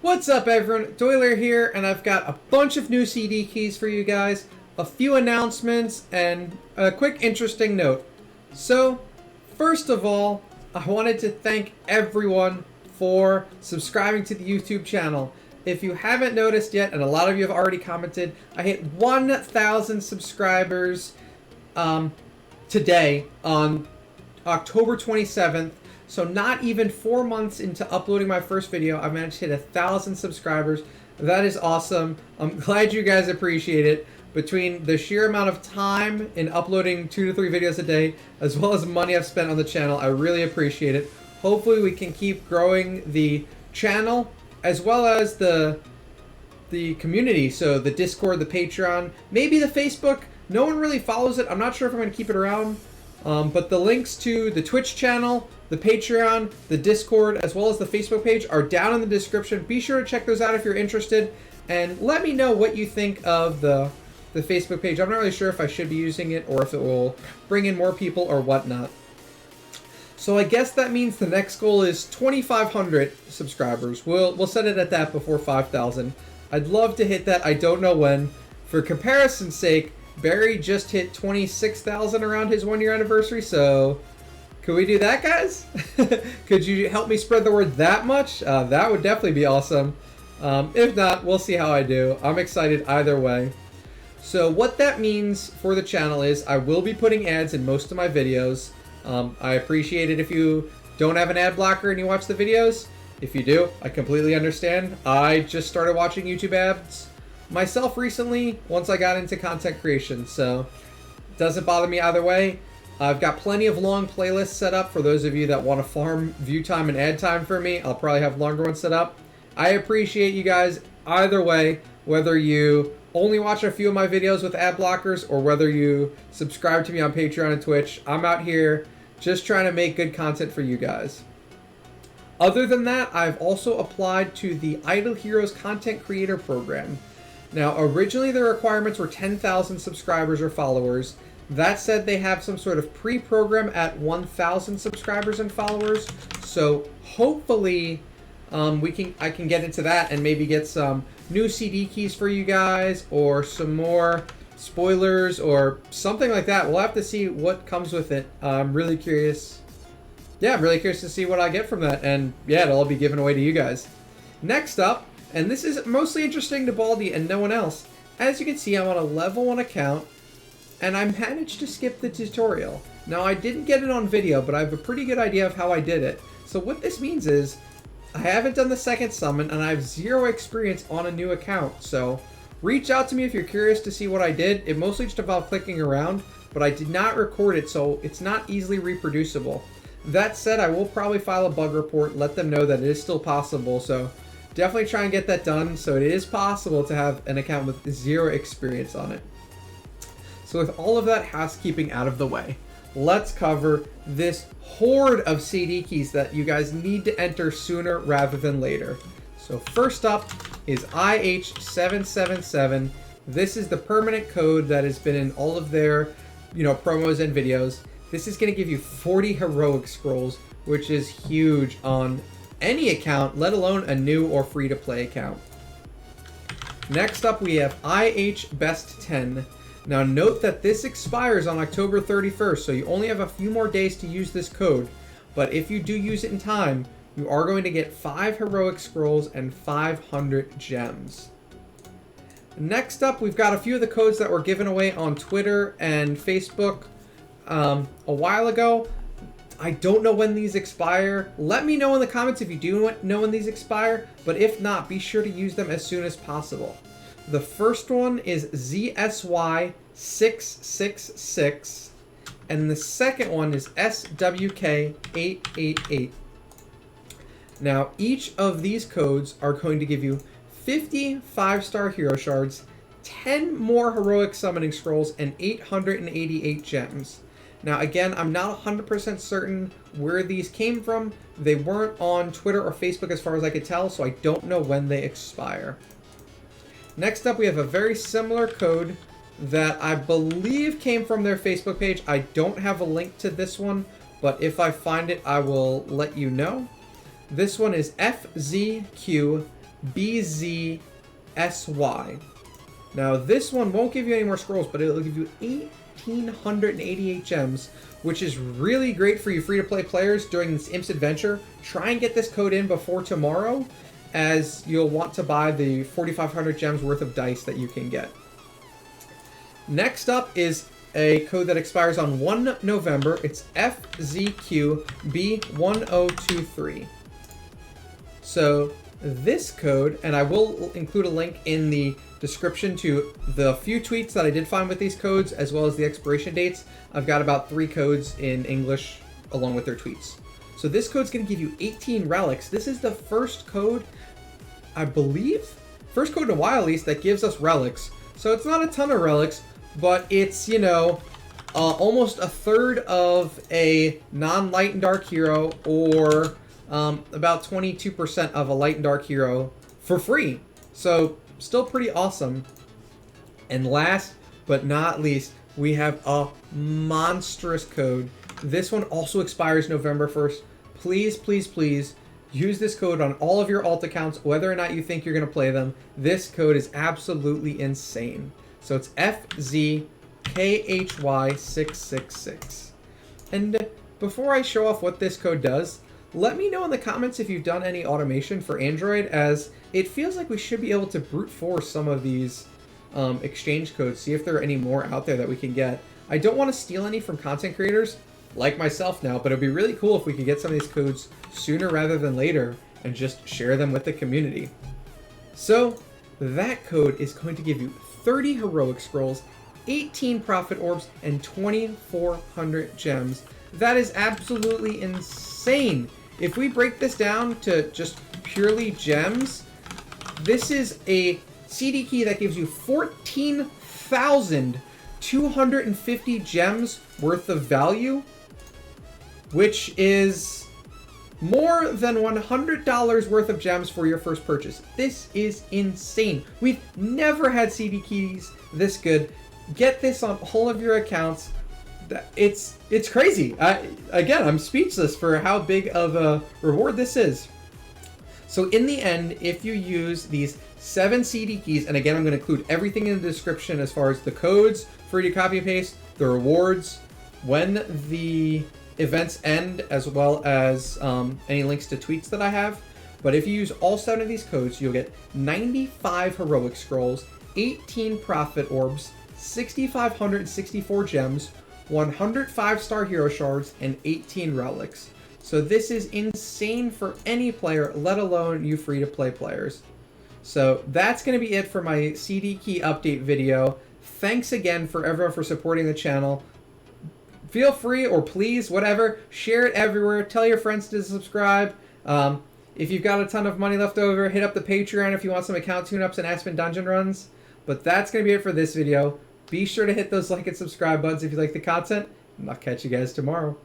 What's up everyone, Doyler here, and I've got a bunch of new CD keys for you guys, a few announcements, and a quick interesting note. So, first of all, I wanted to thank everyone for subscribing to the YouTube channel. If you haven't noticed yet, and a lot of you have already commented, I hit 1,000 subscribers today on October 27th. So not even 4 months into uploading my first video, I've managed to hit 1,000 subscribers. That is awesome. I'm glad you guys appreciate it. Between the sheer amount of time in uploading 2 to 3 videos a day, as well as money I've spent on the channel, I really appreciate it. Hopefully we can keep growing the channel, as well as the community. So the Discord, the Patreon, maybe the Facebook. No one really follows it. I'm not sure if I'm going to keep it around. But the links to the Twitch channel, the Patreon, the Discord, as well as the Facebook page are down in the description. Be sure to check those out if you're interested. And let me know what you think of the Facebook page. I'm not really sure if I should be using it or if it will bring in more people or whatnot. So I guess that means the next goal is 2,500 subscribers. We'll set it at that before 5,000. I'd love to hit that. I don't know when. For comparison's sake, Barry just hit 26,000 around his 1-year anniversary, so could we do that, guys? Could you help me spread the word that much? That would definitely be awesome. If not, we'll see how I do. I'm excited either way. So what that means for the channel is I will be putting ads in most of my videos. I appreciate it if you don't have an ad blocker and you watch the videos. If you do, I completely understand. I just started watching YouTube ads myself recently once I got into content creation, so it doesn't bother me either way. I've got plenty of long playlists set up for those of you that want to farm view time and ad time for me. I'll probably have longer ones set up. I appreciate you guys either way, whether you only watch a few of my videos with ad blockers or whether you subscribe to me on Patreon and Twitch. I'm out here just trying to make good content for you guys. Other than that, I've also applied to the Idle Heroes Content Creator Program. Now, originally the requirements were 10,000 subscribers or followers. That said, they have some sort of pre-program at 1,000 subscribers and followers. So hopefully I can get into that and maybe get some new CD keys for you guys or some more spoilers or something like that. We'll have to see what comes with it. I'm really curious. Yeah, I'm really curious to see what I get from that. And yeah, it'll all be given away to you guys. Next up, and this is mostly interesting to Baldy and no one else. As you can see, I'm on a level 1 account, and I managed to skip the tutorial. Now, I didn't get it on video, but I have a pretty good idea of how I did it. So what this means is, I haven't done the second summon, and I have 0 experience on a new account. So reach out to me if you're curious to see what I did. It mostly just involved clicking around, but I did not record it, so it's not easily reproducible. That said, I will probably file a bug report, let them know that it is still possible, so definitely try and get that done, so it is possible to have an account with 0 experience on it. So with all of that housekeeping out of the way, let's cover this horde of CD keys that you guys need to enter sooner rather than later. So first up is IH777. This is the permanent code that has been in all of their, promos and videos. This is going to give you 40 heroic scrolls, which is huge on any account, let alone a new or free-to-play account. Next up, we have IH Best 10. Now note that this expires on October 31st, so you only have a few more days to use this code. But if you do use it in time, you are going to get 5 heroic scrolls and 500 gems. Next up, we've got a few of the codes that were given away on Twitter and Facebook a while ago. I don't know when these expire. Let me know in the comments if you do know when these expire, but if not, be sure to use them as soon as possible. The first one is ZSY666, and the second one is SWK888. Now, each of these codes are going to give you 50 5-star Hero Shards, 10 more heroic summoning scrolls, and 888 gems. Now, again, I'm not 100% certain where these came from. They weren't on Twitter or Facebook as far as I could tell, so I don't know when they expire. Next up, we have a very similar code that I believe came from their Facebook page. I don't have a link to this one, but if I find it, I will let you know. This one is FZQBZSY. CDKEY. Now this one won't give you any more scrolls, but it'll give you 1,888 gems, which is really great for you free-to-play players during this Imps adventure. Try and get this code in before tomorrow, as you'll want to buy the 4,500 gems worth of dice that you can get. Next up is a code that expires on 1 November. It's FZQBZSY. So this code, and I will include a link in the description to the few tweets that I did find with these codes, as well as the expiration dates. I've got about 3 codes in English along with their tweets. So this code's going to give you 18 relics. This is the first code, I believe, first code in a while at least, that gives us relics. So it's not a ton of relics, but it's, you know, almost a third of a non-light and dark hero, or about 22% of a light and dark hero for free. So still pretty awesome. And last but not least, we have a monstrous code. This one also expires November 1st. Please, please, please use this code on all of your alt accounts, whether or not you think you're going to play them. This code is absolutely insane. So it's FZKHY666. And before I show off what this code does, let me know in the comments if you've done any automation for Android, as it feels like we should be able to brute force some of these exchange codes, see if there are any more out there that we can get. I don't want to steal any from content creators like myself now, but it'd be really cool if we could get some of these codes sooner rather than later and just share them with the community. So that code is going to give you 30 heroic scrolls, 18 Prophet Orbs, and 2,400 gems. That is absolutely insane. If we break this down to just purely gems, this is a CDKEY that gives you 14,250 gems worth of value, which is more than $100 worth of gems for your first purchase. This is insane. We've never had CDKEYs this good. Get this on all of your accounts. It's crazy. Again, I'm speechless for how big of a reward this is. So in the end, if you use these 7 CDKEYs, and again, I'm going to include everything in the description as far as the codes for you to copy and paste, the rewards, when the events end, as well as any links to tweets that I have. But if you use all 7 of these codes, you'll get 95 heroic scrolls, 18 Prophet Orbs, 6,564 gems, 100 5-star Hero Shards, and 18 Relics. So this is insane for any player, let alone you free-to-play players. So that's going to be it for my CDKEY update video. Thanks again for everyone for supporting the channel. Feel free, or please, whatever, share it everywhere. Tell your friends to subscribe. If you've got a ton of money left over, hit up the Patreon if you want some account tune-ups and Aspen dungeon runs. But that's going to be it for this video. Be sure to hit those like and subscribe buttons if you like the content, and I'll catch you guys tomorrow.